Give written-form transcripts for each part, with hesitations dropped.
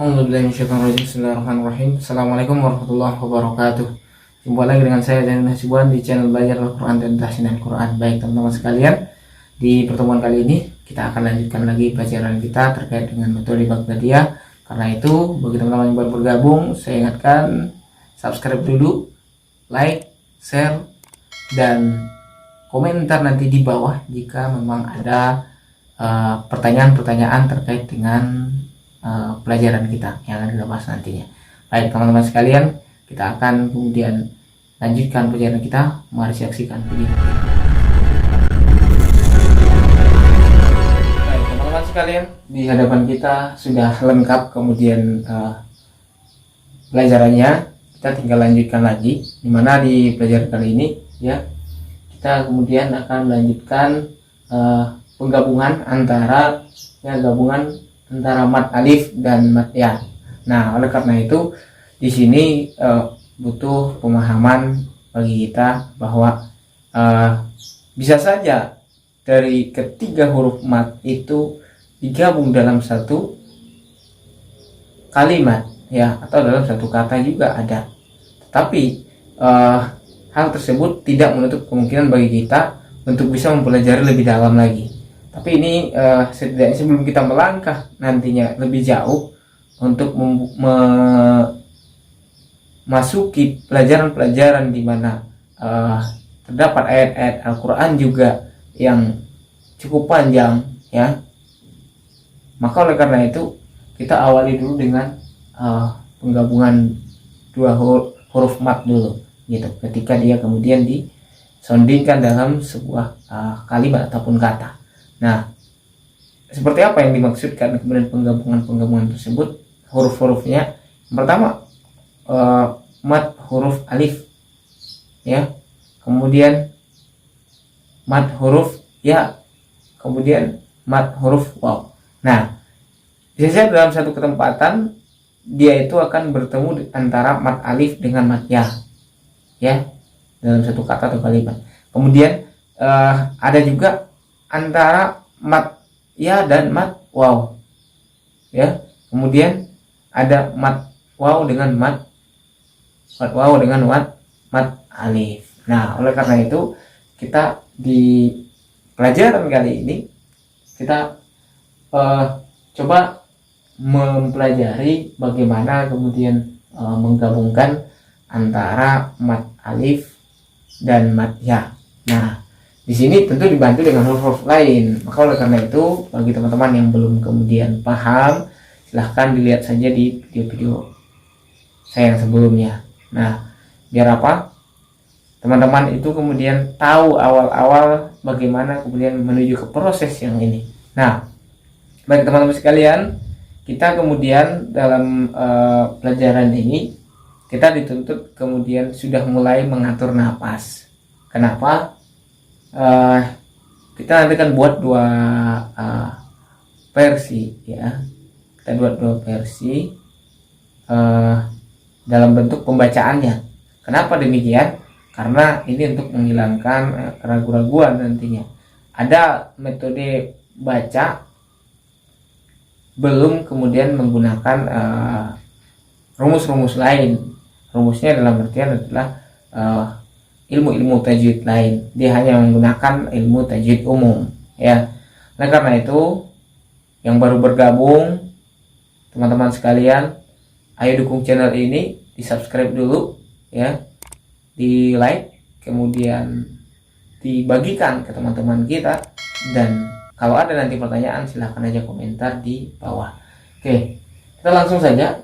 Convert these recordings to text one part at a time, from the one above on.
Bismillahirrahmanirrahim. Assalamualaikum warahmatullahi wabarakatuh. Jumpa lagi dengan saya Zainul Hasibuan di channel Belajar Al-Quran dan Tahsin Al-Quran. Baik teman-teman sekalian, di pertemuan kali ini kita akan lanjutkan lagi pelajaran kita terkait dengan metode Baghdadiyah. Karena itu, bagi teman-teman yang baru bergabung, saya ingatkan subscribe dulu, like, share, dan komentar nanti di bawah jika memang ada pertanyaan-pertanyaan terkait dengan pelajaran kita yang akan kita bahas nantinya. Baik teman-teman sekalian, kita akan kemudian lanjutkan pelajaran kita. Mari saksikan video. Baik teman-teman sekalian, di hadapan kita sudah lengkap kemudian pelajarannya. Kita tinggal lanjutkan lagi, dimana di pelajaran kali ini ya kita kemudian akan melanjutkan penggabungan antara mat alif dan mat ya. Nah, oleh karena itu di sini butuh pemahaman bagi kita bahwa bisa saja dari ketiga huruf mat itu digabung dalam satu kalimat ya, atau dalam satu kata juga ada. Tetapi hal tersebut tidak menutup kemungkinan bagi kita untuk bisa mempelajari lebih dalam lagi. Tapi ini setidaknya sebelum kita melangkah nantinya lebih jauh untuk memasuki pelajaran-pelajaran di mana terdapat ayat-ayat Al-Quran juga yang cukup panjang ya. Maka oleh karena itu kita awali dulu dengan penggabungan dua huruf mat dulu gitu, ketika dia kemudian disondingkan dalam sebuah kalimat ataupun kata. Nah, seperti apa yang dimaksudkan kemudian penggabungan tersebut? Huruf-hurufnya, yang pertama mat huruf alif ya, kemudian mat huruf ya, kemudian mat huruf waw. Nah, biasanya dalam satu ketempatan dia itu akan bertemu antara mat alif dengan mat ya dalam satu kata atau kalimat. Kemudian ada juga antara mat ya dan mat waw ya. Kemudian ada mat waw dengan mat waw dengan mat alif. Nah, oleh karena itu kita di pelajaran kali ini kita coba mempelajari bagaimana kemudian menggabungkan antara mat alif dan mat ya. Nah, di sini tentu dibantu dengan huruf-huruf lain. Maka oleh karena itu, bagi teman-teman yang belum kemudian paham, silahkan dilihat saja di video-video saya yang sebelumnya. Nah, biar apa? Teman-teman itu kemudian tahu awal-awal bagaimana kemudian menuju ke proses yang ini. Nah, baik teman-teman sekalian, kita kemudian dalam pelajaran ini kita dituntut kemudian sudah mulai mengatur napas. Kenapa? Kita nanti kan buat dua versi ya. Kita buat dua versi dalam bentuk pembacaannya. Kenapa demikian? Karena ini untuk menghilangkan keraguan-keraguan nantinya. Ada metode baca belum kemudian menggunakan rumus-rumus lain. Rumusnya dalam artian adalah ilmu-ilmu tajwid lain. Dia hanya menggunakan ilmu tajwid umum ya. Nah, karena itu yang baru bergabung teman-teman sekalian, ayo dukung channel ini, di subscribe dulu ya, di like, kemudian dibagikan ke teman-teman kita, dan kalau ada nanti pertanyaan silahkan aja komentar di bawah. Oke, kita langsung saja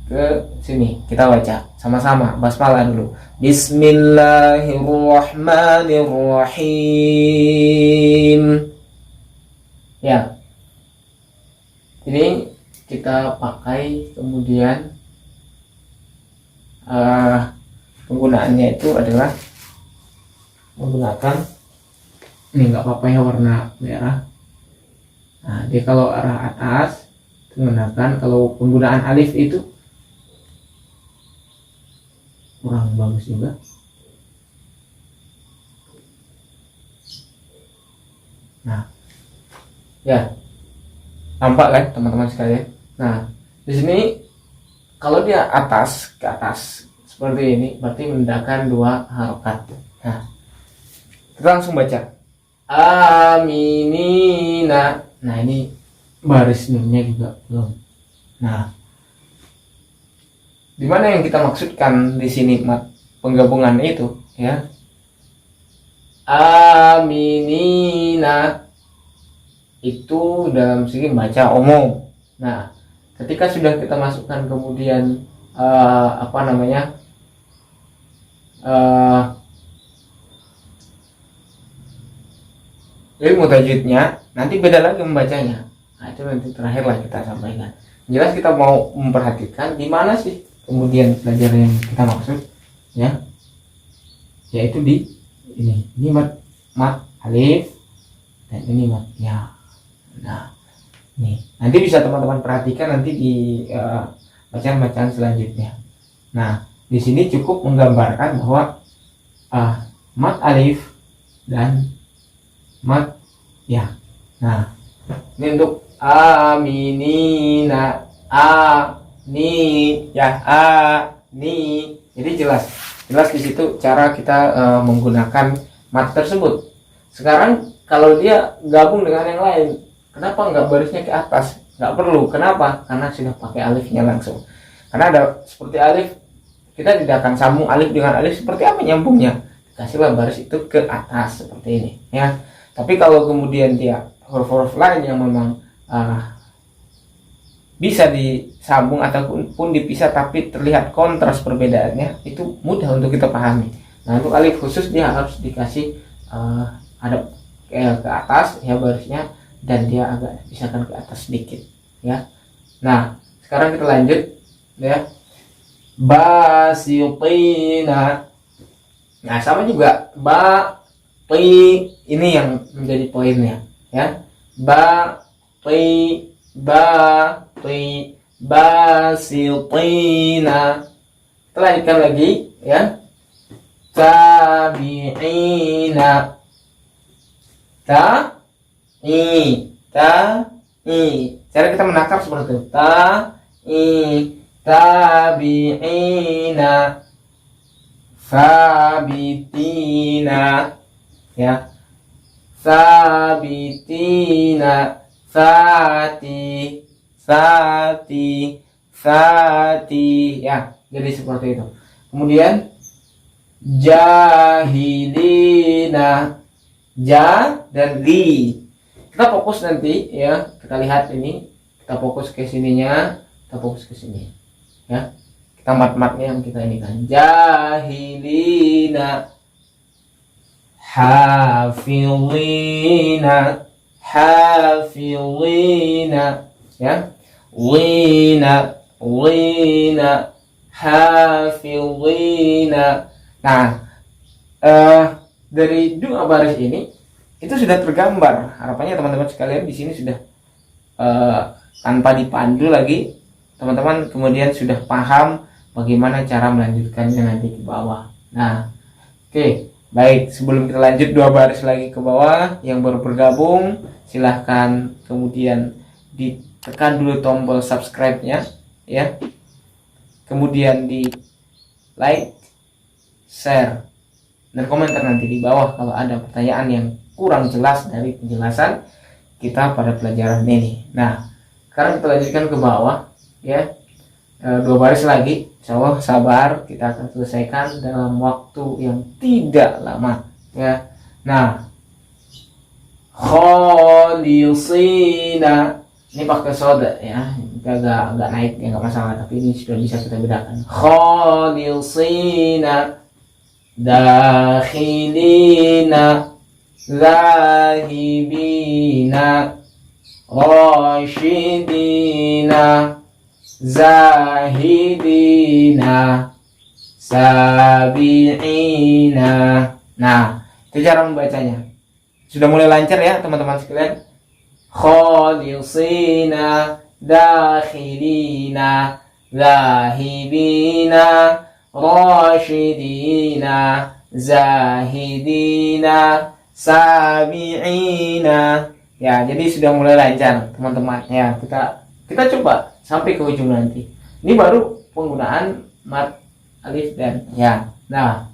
ke sini, kita baca sama-sama basmalah dulu. Bismillahirrahmanirrahim ya. Ini kita pakai kemudian penggunaannya itu adalah menggunakan ini, nggak apa-apa ya, warna merah. Nah, dia kalau arah atas menggunakan, kalau penggunaan alif itu kurang bagus juga. Nah ya, tampak kan teman-teman sekalian. Nah, Di sini kalau dia atas ke atas seperti ini berarti menandakan 2 harokat. Nah, kita langsung baca aminina. Nah, ini baris nunnya juga belum. Nah, di mana yang kita maksudkan di sini penggabungan itu ya? Aminina itu dalam segi baca umum. Nah, ketika sudah kita masukkan kemudian ilmu tajwidnya, nanti beda lagi membacanya. Nah, itu nanti terakhirlah kita sampaikan. Jelas kita mau memperhatikan di mana sih kemudian pelajaran yang kita maksud ya, yaitu di ini mat alif dan ini mat ya. Nah, nih nanti bisa teman-teman perhatikan nanti di bacaan-bacaan selanjutnya. Nah, di sini cukup menggambarkan bahwa mat alif dan mat ya. Nah, ini untuk aminina, ni ya, ni. Jadi jelas di situ cara kita menggunakan mat tersebut. Sekarang kalau dia gabung dengan yang lain, kenapa nggak barisnya ke atas? Nggak perlu. Kenapa? Karena sudah pakai alifnya langsung. Karena ada seperti alif, kita tidak akan sambung alif dengan alif, seperti apa nyambungnya? Kasihlah baris itu ke atas seperti ini ya. Tapi kalau kemudian dia huruf-huruf lain yang memang bisa disambung ataupun dipisah tapi terlihat kontras perbedaannya, itu mudah untuk kita pahami. Nah, untuk alif khusus dia harus dikasih ada ke atas ya barisnya, dan dia agak pisahkan ke atas sedikit ya. Nah, sekarang kita lanjut ya. Basitina. Nah, sama juga ba ti, ini yang menjadi poinnya ya. Ba ti basitina. Kita lanjutkan lagi ya. Tabi'ina. Cara kita menakar seperti itu. Tabi'ina. Sabitina ya. Sabitina. Sati ya. Jadi seperti itu. Kemudian jahilina, ja dan li. Kita fokus nanti ya, kita lihat ini, kita fokus ke sininya, kita fokus ke sini ya. Kita mat-matnya yang kita ini kan. Jahilina, hafilina ya. Wina hafilina. Nah, dari 2 baris ini itu sudah tergambar. Harapannya teman-teman sekalian di sini sudah tanpa dipandu lagi, teman-teman kemudian sudah paham bagaimana cara melanjutkannya nanti ke bawah. Nah, oke, baik. Sebelum kita lanjut 2 baris lagi ke bawah, yang baru bergabung silahkan kemudian ditekan dulu tombol subscribe-nya ya. Kemudian di like, share, dan komentar nanti di bawah kalau ada pertanyaan yang kurang jelas dari penjelasan kita pada pelajaran ini. Nah, sekarang kita lanjutkan ke bawah ya. 2 baris lagi, insyaallah sabar, kita akan selesaikan dalam waktu yang tidak lama ya. Nah, khalisina, ini pakai soda ya, agak naik ya, nggak masalah, tapi ini sudah bisa kita bedakan. Khalisina, dakhilina, zahibina, rasyidina, zahidina, sabi'ina. Nah, itu cara membacanya. Sudah mulai lancar ya teman-teman sekalian. Khalisina, dakhilina, zahibina, rasyidina, zahidina, sabi'ina. Ya, jadi sudah mulai lancar teman-teman ya. Kita coba sampai ke ujung nanti. Ini baru penggunaan mat alif dan ya. Nah,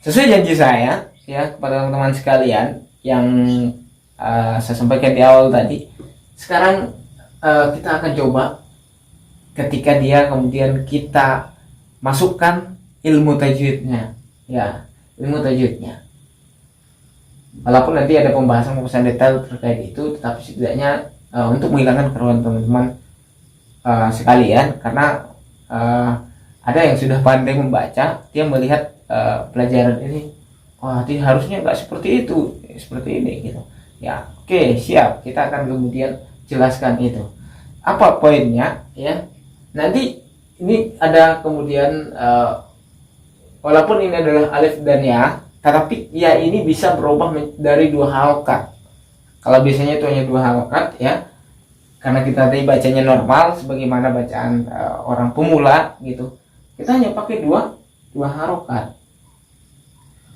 sesuai janji saya ya kepada teman-teman sekalian yang saya sampaikan di awal tadi, sekarang kita akan coba ketika dia kemudian kita masukkan ilmu tajwidnya ya, ilmu tajwidnya. Walaupun nanti ada pembahasan detail terkait itu, tetapi setidaknya untuk menghilangkan keruan teman-teman sekalian, karena ada yang sudah pandai membaca, dia melihat pelajaran ini, wah dia harusnya nggak seperti itu, seperti ini gitu ya. Oke, siap, kita akan kemudian jelaskan itu apa poinnya ya. Nanti ini ada kemudian walaupun ini adalah alif dan ya, tetapi ya ini bisa berubah dari 2 harokat. Kalau biasanya itu hanya 2 harokat ya, karena kita tadi bacanya normal sebagaimana bacaan orang pemula gitu, kita hanya pakai dua harokat.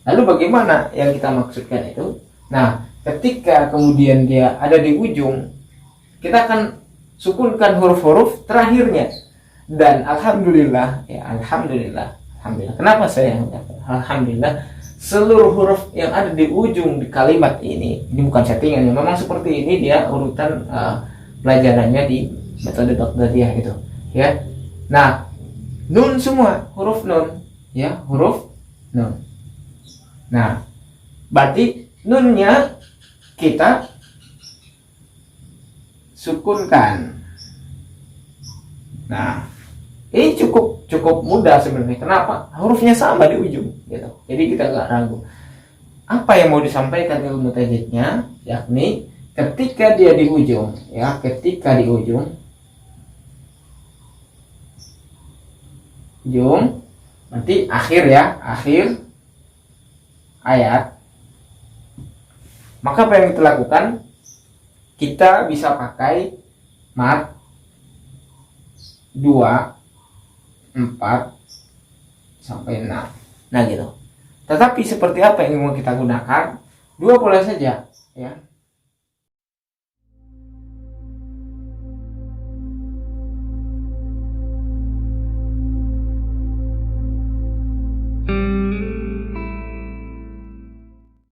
Lalu bagaimana yang kita maksudkan itu? Nah, ketika kemudian dia ada di ujung, kita akan sukunkan huruf-huruf terakhirnya. Dan alhamdulillah ya, alhamdulillah. Kenapa saya alhamdulillah? Seluruh huruf yang ada di ujung di kalimat ini bukan settingan ya, memang seperti ini dia urutan pelajarannya di metode Baghdadiyah gitu ya. Nah, nun semua huruf nun ya, huruf nun. Nah, berarti nunnya kita sukunkan. Nah, ini cukup mudah sebenarnya. Kenapa? Hurufnya sama di ujung gitu. Jadi kita nggak ragu. Apa yang mau disampaikan ilmu tajwidnya, yakni ketika dia di ujung ya, ketika di ujung nanti akhir ya, akhir ayat, maka apa yang kita lakukan, kita bisa pakai mat 2, 4 sampai 6. Nah gitu. Tetapi seperti apa yang mau kita gunakan? 2 boleh saja ya.